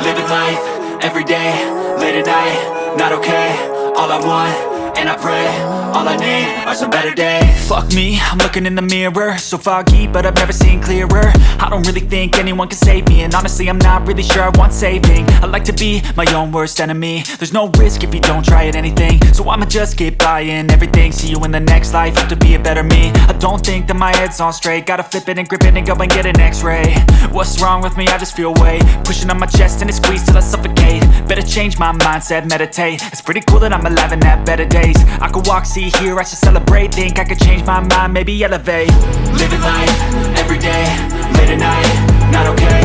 Living life, everyday, late at night, not okay. All I want, and I pray, all I need are some better days. Fuck me, I'm looking in the mirror, so foggy, but I've never seen clearer. I don't really think anyone can save me, and honestly I'm not really sure I want saving. I like to be my own worst enemy. There's no risk if you don't try at anything, so I'ma just keep buying everything. See you in the next life, have to be a better me. I don't think that my head's on straight, gotta flip it and grip it and go and get an x-ray. What's wrong with me? I just feel weight pushing on my chest and it squeezes till I suffocate. Better change my mindset, meditate. It's pretty cool that I'm alive and have better days. I could walk, see, hear, I should celebrate. Think I could change my mind, maybe elevate. Living life, everyday, late at night, not okay.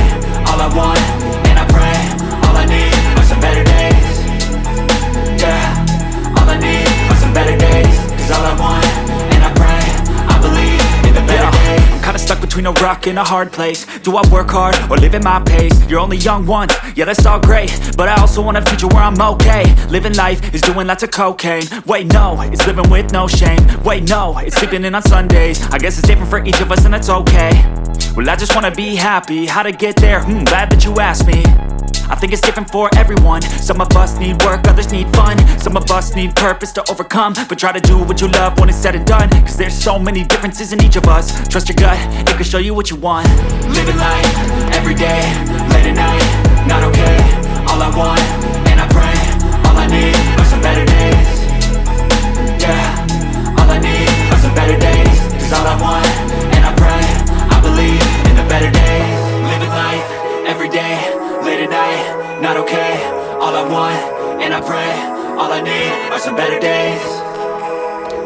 All I want, and I pray, all I need are some better days. Yeah, all I need are some better days. Cause all I want, and I pray, I believe in the better days. I'm kinda stuck between a rock and a hard place. Do I work hard or live at my pace? You're only young once, yeah that's all great, but I also want a future where I'm okay. Living life is doing lots of cocaine. Wait no, it's living with no shame. Wait no, it's sleeping in on Sundays. I guess it's different for each of us and that's okay. Well I just wanna be happy, how to get there? Glad that you asked me. I think it's different for everyone. Some of us need work, others need fun. Some of us need purpose to overcome. But try to do what you love when it's said and done, cause there's so many differences in each of us. Trust your gut, it can show you what you want. Living life, everyday, late at night, not okay. All I want, and I pray, all I need are some better days. Yeah, all I need are some better days. Cause all I want, and I pray, I believe in the better days. Living life, everyday, late at night, not okay. All I want, and I pray, all I need are some better days.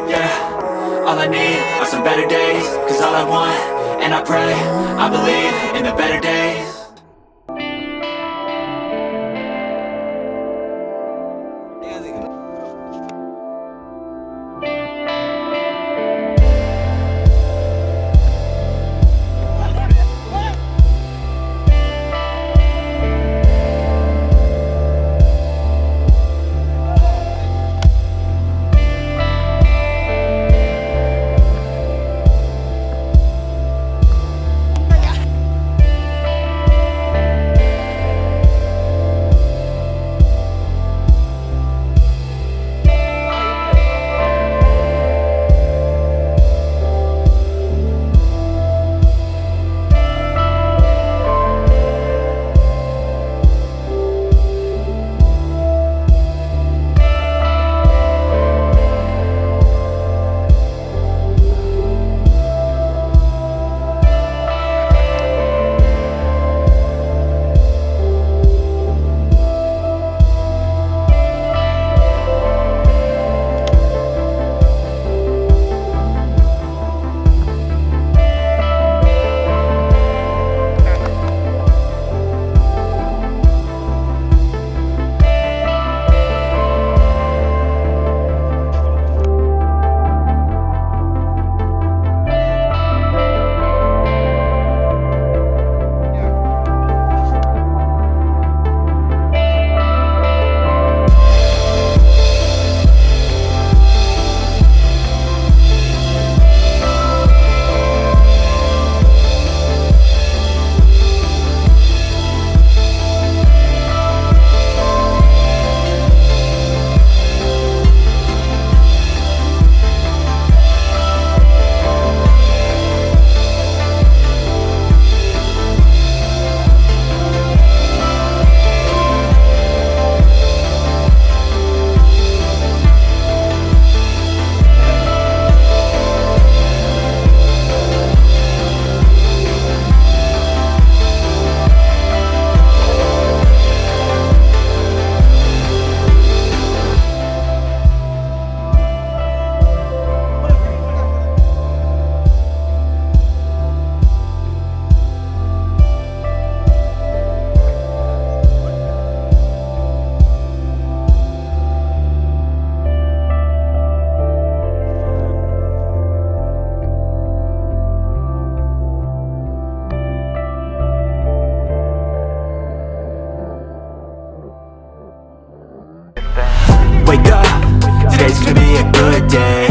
Yeah, all I need are some better days. Cause all I want, and I pray, I believe in the better days. Wake up, today's gonna be a good day.